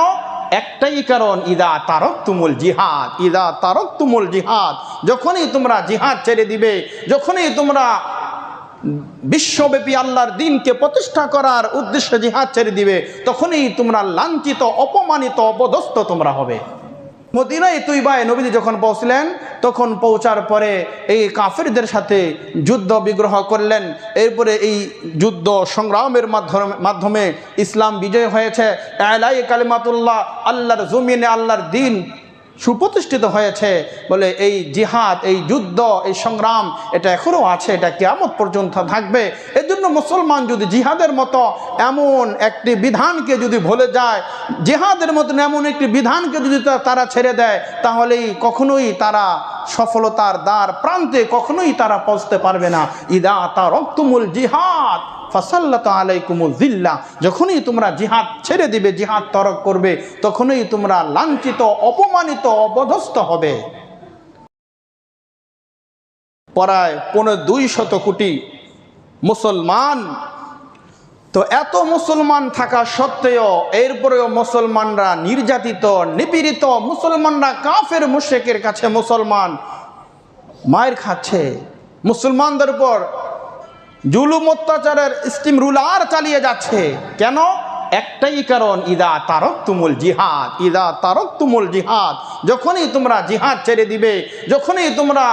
একটাই কারণ, ইদা তারাকতুমুল জিহাদ, ইদা তারাকতুমুল জিহাদ, যখনই তোমরা জিহাদ ছেড়ে দিবে, যখনই তোমরা বিশ্বব্যাপী আল্লাহর দ্বীনকে প্রতিষ্ঠা করার উদ্দেশ্যে জিহাদ ছেড়ে দিবে, তখনই তোমরা লাঞ্ছিত, অপমানিত, অপদস্থ তোমরা হবে। মদিনায় তৈবায় নবীজি যখন পৌঁছলেন, তখন পৌঁছার পরে এই কাফেরদের সাথে যুদ্ধ বিগ্রহ করলেন। এরপরে এই যুদ্ধ সংগ্রামের মাধ্যমে ইসলাম বিজয় হয়েছে। আলাই কালিমাতুল্লাহ, আল্লাহর জমিনে আল্লাহর দ্বীন সুপ্রতিষ্ঠিত হয়েছে। বলে এই জিহাদ, এই যুদ্ধ, এই সংগ্রাম এটা এখনও আছে, এটা কিয়ামত পর্যন্ত থাকবে। এর জন্য মুসলমান যদি জিহাদের মতো এমন একটি বিধানকে যদি ভুলে যায়, জিহাদের মতন এমন একটি বিধানকে যদি তারা ছেড়ে দেয়, তাহলেই কখনোই তারা সফলতার দ্বার প্রান্তে কখনোই তারা পৌঁছতে পারবে না। ইদা তারাকতুমুল জিহাদ ফাসাল্লাতু আলাইকুমুয যিল্লাহ, যখনই তোমরা জিহাদ ছেড়ে দিবে, জিহাদ তরক করবে, তখনই তোমরা লাঞ্ছিত, অপমানিত, অপদস্থ হবে। প্রায় 250 কোটি মুসলমান। তো এত মুসলমান থাকা সত্ত্বেও এরপরেও মুসলমানরা নির্যাতিত, নিপীড়িত, মুসলমানরা কাফের মুশরিকের কাছে মুসলমান মায়ের খাচ্ছে, মুসলমানদের উপর জুলুম অত্যাচারের স্টিম রুলার চালিয়ে যাচ্ছে। কেন? একটাই কারণ, ইদা তারাকতুমুল জিহাদ, ইদা তারাকতুমুল জিহাদ, যখনই তোমরা জিহাদ ছেড়ে দিবে, যখনই তোমরা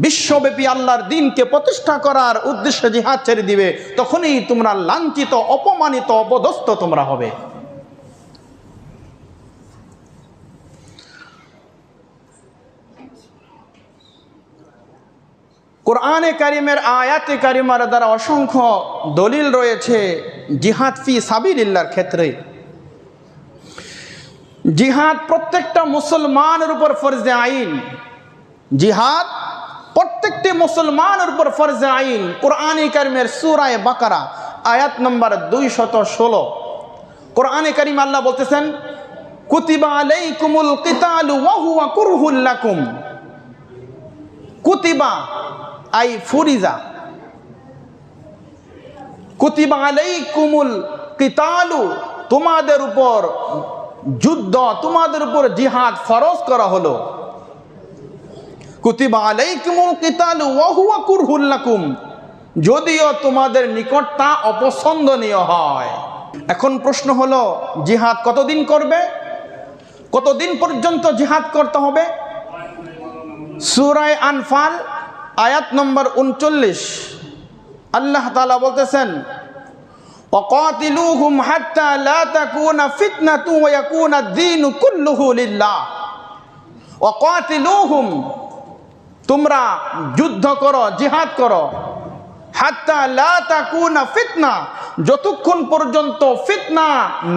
বিশ্বব্যাপী আল্লাহর দ্বীনকে প্রতিষ্ঠা করার উদ্দেশ্যে জিহাদ ছেড়ে দিবে, তখনই তোমরা লাঞ্ছিত, অপমানিত, অপদস্থ তোমরা হবে। কোরআনে কারিমের আয়াতে কারিমার দ্বারা অসংখ্য দলিল রয়েছে জিহাদ ফি সাবিলিল্লাহর ক্ষেত্রে। জিহাদ প্রত্যেকটা মুসলমানের উপর ফরজে আইন, জিহাদ প্রত্যেকটি মুসলমানের উপর ফরজে আইন। কোরআনে কারিমের সূরা বাকারা আয়াত নম্বর 216, কোরআনে কারিম আল্লাহ বলতেছেন, কুতিবা আলাইকুমুল কিতালু ওয়া হুয়া কুরহুল লাকুম। কুতিবা আই ফুরিজা, কুতিবা আলাইকুমুল কিতালু, তোমাদের উপর যুদ্ধ, তোমাদের উপর জিহাদ ফরজ করা হলো। কুতিবা আলাইকুমুল কিতালু ওয়া হুয়া কুরহুল লাকুম, যদিও তোমাদের নিকট তা অপছন্দনীয় হয়। এখন প্রশ্ন হলো, জিহাদ কতদিন করবে? কতদিন পর্যন্ত জিহাদ করতে হবে? সূরা আনফাল আয়াত নম্বর 39 আল্লাহ তাআলা বলতেছেন, ওয়াকাতিলুহুম হাত্তা লা তাকুনা ফিতনাতু ওয়া ইয়াকুনা আদ-দীনু কুল্লুহু লিল্লাহ। ওয়াকাতিলুহুম, তোমরা যুদ্ধ করো, জিহাদ করো, হাত্তা লা তাকুনা ফিতনা, যতক্ষণ পর্যন্ত ফিতনা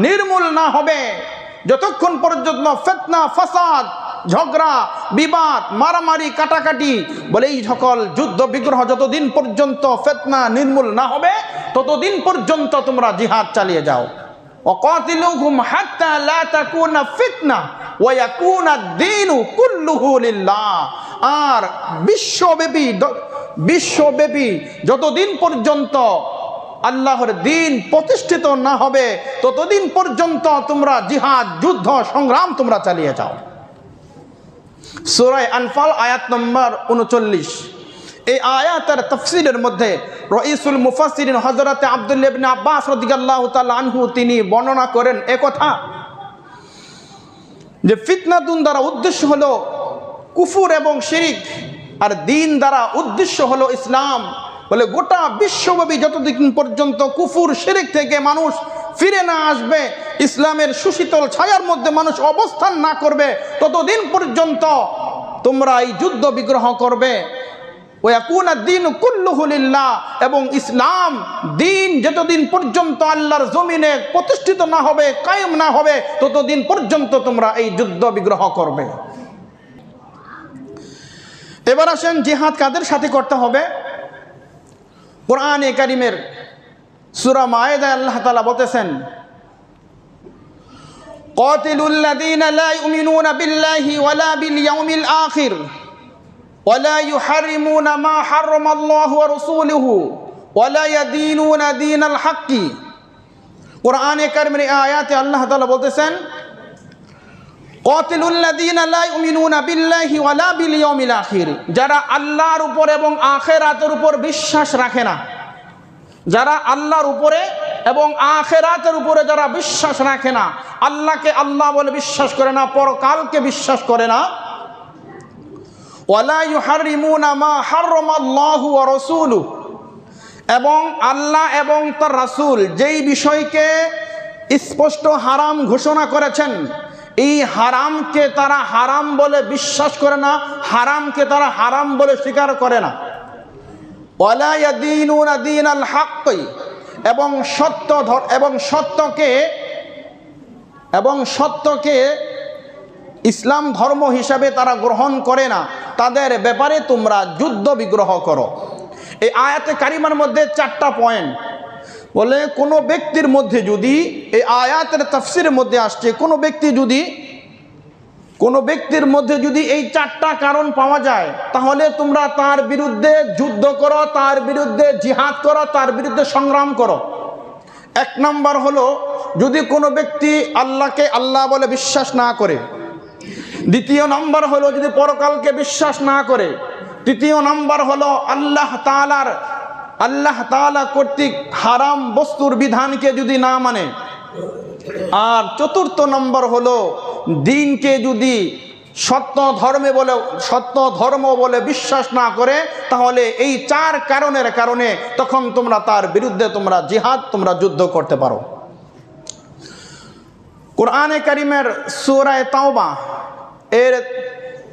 নির্মূল না হবে, যতক্ষণ পর্যন্ত ফিতনা, ফাসাদ, ঝগড়া, বিবাদ, মারামারি, কাটাকাটি, বলে এই সকল যুদ্ধ বিগ্রহ যতদিন পর্যন্ত ফিতনা নির্মূল না হবে ততদিন পর্যন্ত তোমরা জিহাদ চালিয়ে যাও। ওয়াকাতিলুহুম হাত্তা লা তাকুনা ফিতনা ওয়া ইয়াকুনা আদ-দীনু কুল্লুহু লিল্লাহ। আর বিশ্বব্যাপী যতদিন পর্যন্ত আল্লাহর দ্বীন প্রতিষ্ঠিত না হবে ততদিন পর্যন্ত তোমরা জিহাদ, যুদ্ধ, সংগ্রাম তোমরা চালিয়ে যাও। সূরা আনফাল আয়াত নম্বর 39। এই আয়াতের তাফসীরের মধ্যে রাইসুল মুফাসসিরিন হযরত আব্দুল্লাহ ইবনে আব্বাস রাদিয়াল্লাহু তাআলা আনহু তিনি বর্ণনা করেন একথা যে ফিতনাতুন দ্বারা উদ্দেশ্য হলো কুফর এবং শিরিক, আর দ্বীন দ্বারা উদ্দেশ্য হলো ইসলাম। বলে গোটা বিশ্বব্যাপী যতদিন পর্যন্ত কুফর শিরিক থেকে মানুষ ফিরে না আসবে, ইসলামের সুশীতল ছায়ার মধ্যে মানুষ অবস্থান না করবে, ততদিন পর্যন্ত তোমরা এই যুদ্ধ বিগ্রহ করবে। ওয়া ইয়াকুনা আদ-দীনু কুল্লুহু লিল্লাহ, এবং ইসলাম দ্বীন যতদিন পর্যন্ত আল্লাহর জমিনে প্রতিষ্ঠিত না হবে, কায়েম না হবে, ততদিন পর্যন্ত তোমরা এই যুদ্ধ বিগ্রহ করবে। এবার আসেন, জিহাদ কাদের সাথে করতে হবে? কোরআনে কারীমের সূরা মায়েদায় আল্লাহ তাআলা বলতেছেন, قاتلوا الذين لا يؤمنون بالله ولا باليوم الآخر ولا يحرمون ما حرم الله ورسوله ولا يدينون دين الحق। কোরআনে কারীমের আয়াতে আল্লাহ তাআলা বলতেছেন, قاتلوا الذين لا يؤمنون بالله ولا باليوم الآخر, যারা আল্লাহর উপর এবং আখিরাতের উপর বিশ্বাস রাখে না, যারা আল্লাহর উপরে এবং আখিরাতের উপরে যারা বিশ্বাস রাখে না, আল্লাহকে আল্লাহ বলে বিশ্বাস করে না, পরকালকে বিশ্বাস করে না, ওয়ালা ইউহারিমুনা মা হারামাল্লাহু ওয়া রাসূলুহু, এবং আল্লাহ এবং তার রাসূল যেই বিষয়কে স্পষ্ট হারাম ঘোষণা করেছেন, এই হারামকে তারা হারাম বলে বিশ্বাস করে না, হারামকে তারা হারাম বলে স্বীকার করে না। ওয়ালা ইয়াদিনুনা দীনাল হক, এবং সত্যকে ইসলাম ধর্ম হিসাবে তারা গ্রহণ করে না, তাদের ব্যাপারে তোমরা যুদ্ধ বিগ্রহ করো। এই আয়াতে কারিমার মধ্যে 4টা পয়েন্ট। বলে কোনো ব্যক্তির মধ্যে যদি, এই আয়াতের তাফসীরের মধ্যে আসছে, কোনো ব্যক্তির মধ্যে যদি এই 4টা কারণ পাওয়া যায়, তাহলে তোমরা তার বিরুদ্ধে যুদ্ধ করো, তার বিরুদ্ধে জিহাদ করো, তার বিরুদ্ধে সংগ্রাম করো। 1 নম্বর হলো, যদি কোনো ব্যক্তি আল্লাহকে আল্লাহ বলে বিশ্বাস না করে। 2য় নম্বর হলো, যদি পরকালকে বিশ্বাস না করে। 3য় নম্বর হলো, আল্লাহ তাআলা কর্তৃক হারাম বস্তুর বিধানকে যদি না মানে। আর 4র্থ নম্বর হলো, দ্বীনকে যদি সত্য ধর্ম বলে বিশ্বাস না করে, তাহলে এই 4 কারণের কারণে তখন তোমরা তার বিরুদ্ধে তোমরা জিহাদ, তোমরা যুদ্ধ করতে পারো। কোরআনে কারীমের সূরা তাওবা এর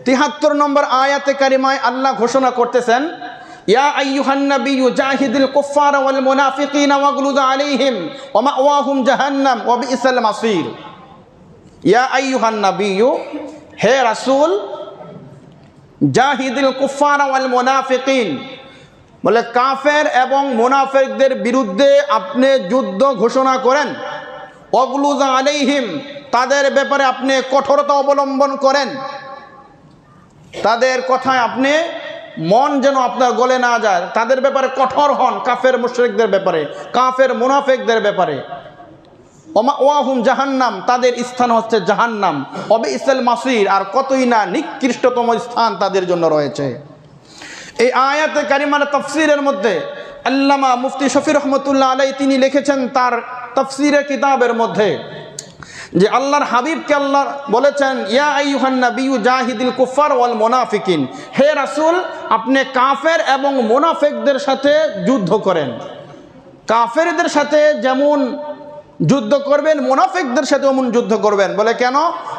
73 নম্বর আয়াতে কারিমায় আল্লাহ ঘোষণা করতেছেন, ইয়া আইয়ুহান নাবিয়্যু জাহিদিল কুফফারা ওয়াল মুনাফিকিনা ওয়াগলুদ আলাইহিম ওয়া মাওয়াহুম জাহান্নাম ওয়া বিসাল মাসির। ইয়া আইয়ুহান নাবিয়্যু, হে রাসূল, জাহিদিল কুফফারা ওয়াল মুনাফিকিন, বলে কাফের এবং মুনাফিকদের বিরুদ্ধে আপনি যুদ্ধ ঘোষণা করেন। ওয়াগলুদ আলাইহিম, তাদের ব্যাপারে আপনি কঠোরতা অবলম্বন করেন, তাদের কথায় আপনি মন যেন আপনার গলে না যায়, তাদের ব্যাপারে কঠোর হন, কাফের মুশরিকদের ব্যাপারে, কাফের মুনাফিকদের ব্যাপারে। ওয়াহুম জাহান্নাম, তাদের স্থান হচ্ছে জাহান্নাম। অবিসাল মাসির, আর কতই না নিকৃষ্টতম স্থান তাদের জন্য রয়েছে। এই আয়াতে কারিমার তাফসীরের মধ্যে আল্লামা মুফতি শফি রহমতুল্লাহ আলাই তিনি লিখেছেন তার তাফসিরে কিতাবের মধ্যে যে আল্লাহর হাবিবকে আল্লাহ বলেছেন, ইয়া আইয়ুহান নাবিয়্যু জাহিদিল কুফার ওয়াল মুনাফিকিন, হে রাসূল আপনি কাফের এবং মুনাফিকদের সাথে যুদ্ধ করেন। কাফেরদের সাথে যেমন যুদ্ধ করবেন, মুনাফিকদের সাথে এমন যুদ্ধ করবেন। বলে কেন?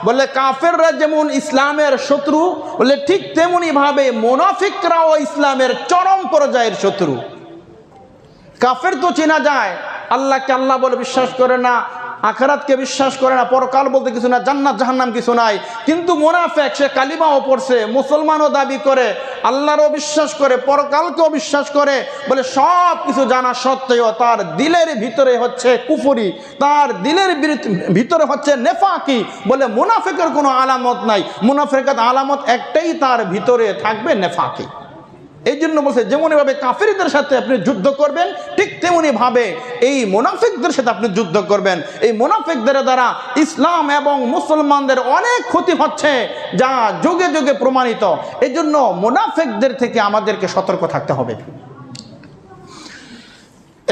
বলে কাফেররা যেমন ইসলামের শত্রু, বলে ঠিক তেমনি ভাবে মুনাফিকরাও ইসলামের চরম পর্যায়ের শত্রু। কাফের তো চেনা যায়, আল্লাহকে আল্লাহ বলে বিশ্বাস করে না, আখিরাতকে বিশ্বাস করে না, পরকাল বলতে কিছু না, জান্নাত জাহান্নাম কিছু নাই। কিন্তু মুনাফিক সে কালিমাও পড়ছে, মুসলমানও দাবি করে, আল্লাহরও বিশ্বাস করে, পরকালকেও বিশ্বাস করে, বলে সব কিছু জানা সত্ত্বেও তার দিলের ভিতরে হচ্ছে কুফরি, তার দিলের ভিতরে হচ্ছে নেফাকি। বলে মুনাফিকের কোনো আলামত নাই, মুনাফিকের আলামত একটাই, তার ভিতরে থাকবে নেফাকি। এই জন্য বলছে যেমনভাবে কাফেরদের সাথে আপনি যুদ্ধ করবেন, ঠিক তেমনি ভাবে এই মুনাফিকদের সাথে আপনি যুদ্ধ করবেন। এই মুনাফিকদের দ্বারা ইসলাম এবং মুসলমানদের অনেক ক্ষতি হচ্ছে, যা যুগে যুগে প্রমাণিত। এই জন্য মুনাফিকদের থেকে আমাদেরকে সতর্ক থাকতে হবে।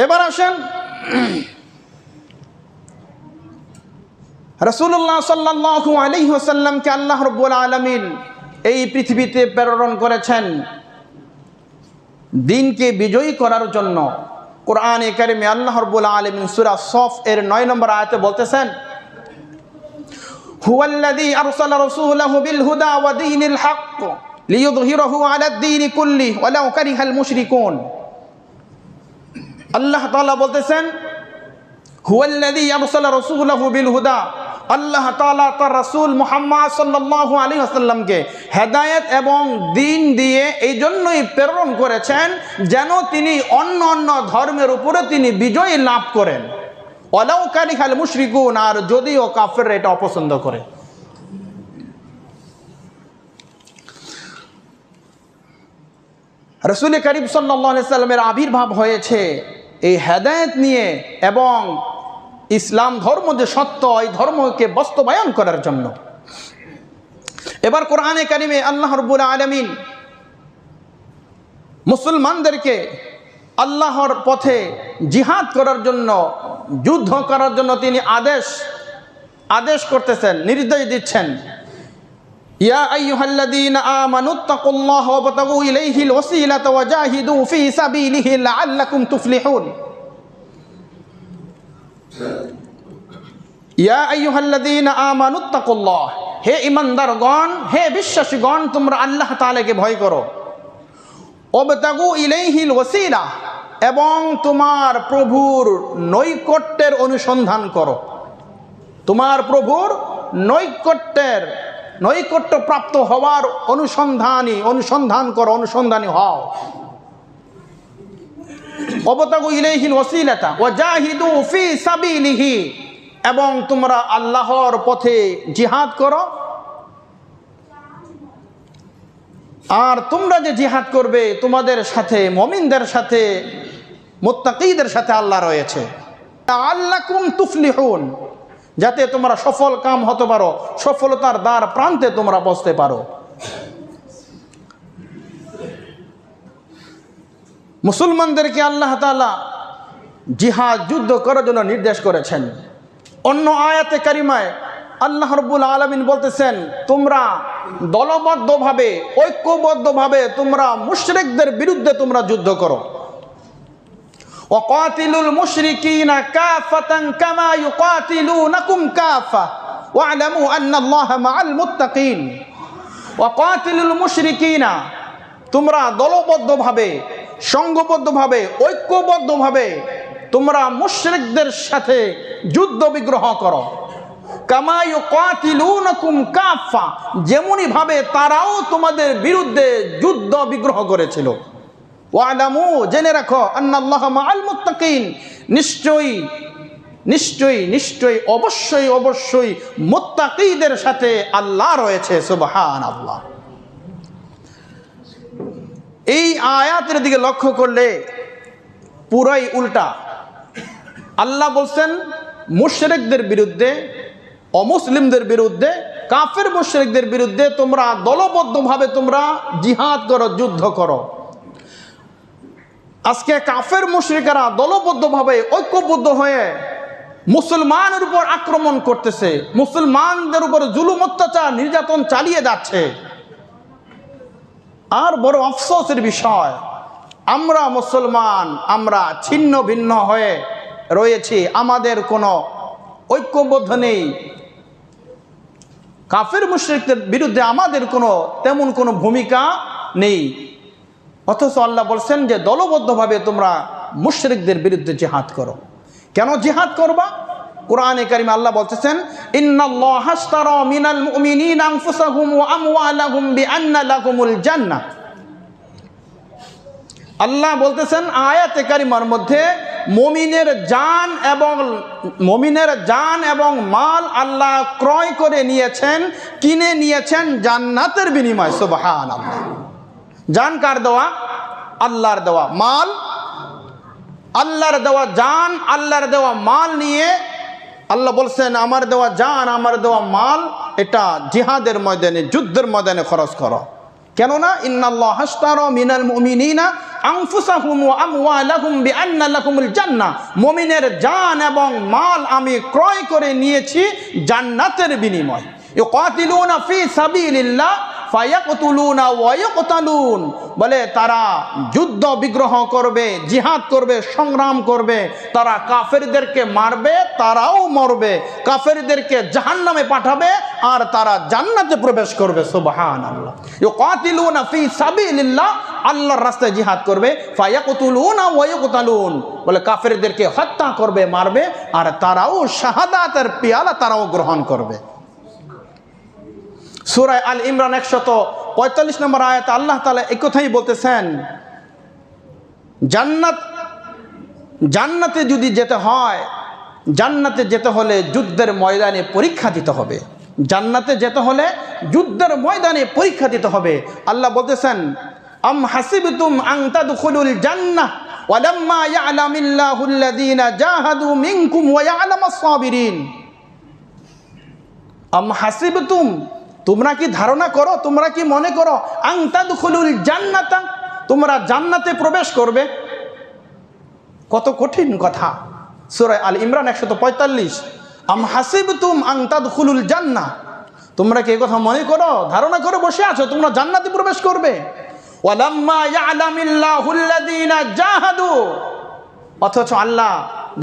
এবার আসেন, রাসূলুল্লাহ সাল্লাল্লাহু আলাইহি ওয়াসাল্লামকে আল্লাহ রাব্বুল আলামিন এই পৃথিবীতে প্রেরণ করেছেন দিনকে বিজয়ী করার জন্য। কোরআনে কারিমে আল্লাহ রাব্বুল আলামিন সূরা সফ এর 9 নম্বর আয়াতে বলতেছেন, হুয়াল্লাযী আরসালা রাসূলাহু বিল হুদা ওয়া দীনিল হক লিইয়ুযহিরাহু আলাদ দীনি কুল্লিহি ওয়ালাউ কারিহাল মুশরিকুন। আল্লাহ তাআলা বলতেছেন, হুয়াল্লাযী আরসালা রাসূলাহু বিল হুদা, আল্লাহ তাআলা তার রাসূল মুহাম্মদ সাল্লাল্লাহু আলাইহি ওয়াসাল্লামকে হেদায়েত এবং দ্বীন দিয়ে এই জন্যই প্রেরণ করেছেন যেন তিনি অন্য অন্য ধর্মের উপরে তিনি বিজয় লাভ করেন। ওয়ালাউ কারিহাল মুশরিকুন, আর যদিও কাফেররা এটা অপছন্দ করে। রাসূল করিম সাল্লাল্লাহু আলাইহি ওয়াসাল্লামের আবির্ভাব হয়েছে এই হেদায়েত নিয়ে এবং ইসলাম ধর্ম যে সত্য, এই ধর্মকে বাস্তবায়ন করার জন্য। এবার কোরআনে কারিমে আল্লাহ রাব্বুল আলামিন মুসলমানদেরকে আল্লাহর পথে জিহাদ করার জন্য, যুদ্ধ করার জন্য তিনি আদেশ করতেছেন, নির্দেশ দিচ্ছেন। ইয়া আইয়ুহাল্লাযীনা আমানুত্তাকুল্লাহা ওয়াবতাগু ইলাইহিল ওয়াসিলাতা ওয়াজাহিদু ফী সাবিলিহি লাআল্লাকুম তুফলিহুন। ইয়া আইয়ুহাল্লাযীনা আমানুত্তাকুল্লাহ, হে ঈমানদারগণ, হে বিশ্বাসীগণ, তোমরা আল্লাহ তাআলাকে ভয় করো। ওয়াবতাগু ইলাইহিল ওয়াসিলা, এবং তোমার প্রভুর নৈকট্যের অনুসন্ধান করো। তোমার প্রভুর নৈকট্য প্রাপ্ত হওয়ার অনুসন্ধানী হও। ওয়াবতাগু ইলাইহিল ওয়াসিলাতা ওয়াজাহিদু ফী সাবিলিহি, এবং তোমরা আল্লাহর পথে জিহাদ করো। আর তোমরা যে জিহাদ করবে, তোমাদের সাথে মুমিনদের সাথে, মুত্তাকীদের সাথে আল্লাহ রয়েছে। লাআল্লাকুম তুফলিহুন, যাতে তোমরা সফল কাম হতে পারো, সফলতার দ্বার প্রান্তে তোমরা পৌঁছতে পারো। মুসলমানদেরকে আল্লাহ তাআলা জিহাদ যুদ্ধ করার জন্য নির্দেশ করেছেন। অন্য আয়াতে কারিমায় আল্লাহ রাব্বুল আলামিন বলতেছেন, তোমরা দলবদ্ধভাবে, ঐক্যবদ্ধভাবে তোমরা মুশরিকদের বিরুদ্ধে তোমরা যুদ্ধ করো। ওয়াকাতিলুল মুশরিকিনা কাফাতান কামা ইউকাতিলুনাকুম কাফা ওয়া'লামু আন্নাল্লাহা মা'আল মুত্তাকিন। ওয়াকাতিলুল মুশরিকিনা, তোমরা দলবদ্ধভাবে, সংঘবদ্ধভাবে, ঐক্যবদ্ধভাবে তোমরা মুশরিকদের সাথে যুদ্ধ বিগ্রহ করো। কামা ইউকাতিলুনাকুম কাফা, যেমনি ভাবে তারাও তোমাদের বিরুদ্ধে যুদ্ধ বিগ্রহ করেছিল। ওয়া'লামু, জেনে রাখো, আন্নাল্লাহা মা'আল মুত্তাকিন, নিশ্চয়ই অবশ্যই মুত্তাকীদের সাথে আল্লাহ রয়েছে। সুবহানাল্লাহ। এই আয়াতের দিকে লক্ষ্য করলে পুরাই উল্টা। আল্লাহ বলছেন মুশরিকদের বিরুদ্ধে, অমুসলিমদের বিরুদ্ধে, কাফের মুশরিকদের বিরুদ্ধে তোমরা দলবদ্ধভাবে তোমরা জিহাদ করো, যুদ্ধ করো। আজকে কাফের মুশরিকেরা দলবদ্ধভাবে ঐক্যবদ্ধ হয়ে মুসলমানের উপর আক্রমণ করতেছে, মুসলমানদের উপর জুলুম অত্যাচার নির্যাতন চালিয়ে যাচ্ছে। আর বড় আফসোসের বিষয়, আমরা মুসলমান, আমরা ছিন্ন ভিন্ন হয়ে রয়েছি, আমাদের কোনো ঐক্যবদ্ধ নেই। কাফের মুশরিকদের বিরুদ্ধে আমাদের তেমন কোনো ভূমিকা নেই। অথচ আল্লাহ বলছেন যে দলবদ্ধভাবে তোমরা মুশরিকদের বিরুদ্ধে জিহাদ করো। কেন জিহাদ করবা? কোরআনে কারিমে আল্লাহ বলতেছেন, ইন্নাল্লাহা আশতারা মিনাল মুমিনিনা আনফুসাহুম ওয়া আমওয়ালাহুম বিআন্না লাহুমুল জান্নাহ। আল্লাহ বলতেছেন আয়াতে কারিমার মধ্যে, মুমিনের জান এবং মাল আল্লাহ ক্রয় করে নিয়েছেন, কিনে নিয়েছেন জান্নাতের বিনিময়ে। সুবহানাল্লাহ। জান কার দেওয়া? আল্লাহর দেওয়া। মাল আল্লাহর দেওয়া। জান আল্লাহর দেওয়া মাল নিয়ে আল্লাহ বলছেন, আমার দেওয়া জান, আমার দেওয়া মাল, এটা জিহাদের ময়দানে, যুদ্ধের ময়দানে খরচ করো। কেননা ইন্নাল্লাহা আশতারা মিনাল মুমিনিনা আনফুসাহুম ওয়া আমওয়ালাহুম বিআন্না লাহুমুল জান্নাহ। মুমিনের জান এবং মাল আমি ক্রয় করে নিয়েছি জান্নাতের বিনিময়ে। ইউকাতিলুনা ফি সাবিলিল্লাহ ফায়াকতুলুনা ওয়া ইউকতালুন। বলে তারা যুদ্ধ বিগ্রহ করবে, জিহাদ করবে, সংগ্রাম করবে, তারা কাফেরদেরকে মারবে, তারাও মরবে, কাফেরদেরকে জাহান্নামে পাঠাবে, আর তারা জান্নাতে প্রবেশ করবে। সুবহানাল্লাহ। ইউকাতিলুনা ফি সাবিলিল্লাহ, আল্লাহর রাস্তায় জিহাদ করবে, ফায়াকতুলুনা ওয়া ইউকতালুন। বলে কাফেরদেরকে হত্যা করবে, মারবে, আর তারাও শাহাদাতের পেয়ালা তারাও গ্রহণ করবে। সূরা আল ইমরান 145 নম্বর আয়াতে আল্লাহ তাআলা এই কথাই বলতেছেন, জান্নাতে যদি যেতে হয়, জান্নাতে যেতে হলে যুদ্ধের ময়দানে পরীক্ষা দিতে হবে। জান্নাতে যেতে হলে যুদ্ধের ময়দানে পরীক্ষা দিতে হবে। আল্লাহ বলতেছেন, আম হাসিবতুম আন তাদখুলুল জান্নাহ ওয়ালাম্মা ইয়ালামিল্লাহুল্লাযীনা জাহাদু মিনকুম ওয়া ইয়ালামাস সাবিরিন। আম হাসিবতুম, তোমরা কি ধারণা করো, তোমরা কি মনে করো, আন তাদখুলুল জান্নাতা, তোমরা জান্নাতে প্রবেশ করবে? কত কঠিন কথা। সূরা আল ইমরান 145। আম হাসিবতুম আন তাদখুলুল জান্নাহ, তোমরা কি এই কথা মনে করো, ধারণা করে বসে আছো তোমরা জান্নাতে প্রবেশ করবে? ওয়ালাম্মা ইয়ালামিল্লাহুল্লাযীনা জাহাদু, অথচ আল্লাহ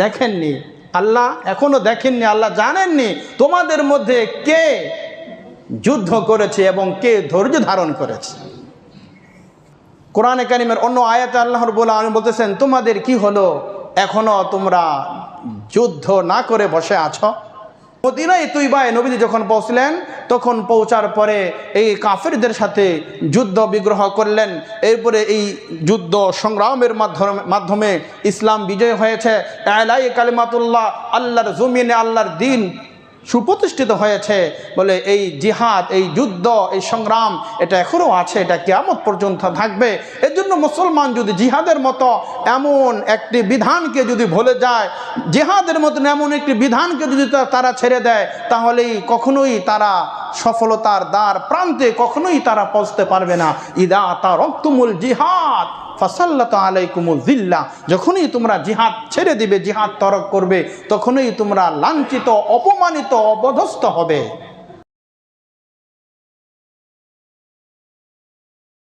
দেখেননি, আল্লাহ এখনো দেখেননি, আল্লাহ জানেননি তোমাদের মধ্যে কে যুদ্ধ করেছে এবং কে ধৈর্য ধারণ করেছে। কোরআনে কারিমের অন্য আয়াতে আল্লাহ রাব্বুল আলামিন বলতেছেন, তোমাদের কি হলো, এখনো তোমরা যুদ্ধ না করে বসে আছো? মদিনায় তৈবায় নবীজি যখন পৌঁছলেন, তখন পৌঁছার পরে এই কাফেরদের সাথে যুদ্ধ বিগ্রহ করলেন। এরপরে এই যুদ্ধ সংগ্রামের মাধ্যমে ইসলাম বিজয় হয়েছে। আলাই কালিমাতুল্লাহ, আল্লাহর জমিনে আল্লাহর দ্বীন সুপ্রতিষ্ঠিত হয়েছে। বলে এই জিহাদ, এই যুদ্ধ, এই সংগ্রাম, এটা এখনও আছে, এটা কিয়ামত পর্যন্ত থাকবে। এর জন্য মুসলমান যদি জিহাদের মতো এমন একটি বিধানকে যদি ভুলে যায়, জিহাদের মতন এমন একটি বিধানকে যদি তারা ছেড়ে দেয়, তাহলেই কখনোই তারা সফলতার দ্বার প্রান্তে কখনোই তারা পৌঁছতে পারবে না। ইদা তারাকতুমুল জিহাদ ফাসাল্লাতু আলাইকুমুয যিল্লাহ, যখনই তোমরা জিহাদ ছেড়ে দিবে, জিহাদ তরক করবে, তখনই তোমরা লাঞ্ছিত, অপমানিত, অপদস্থ হবে।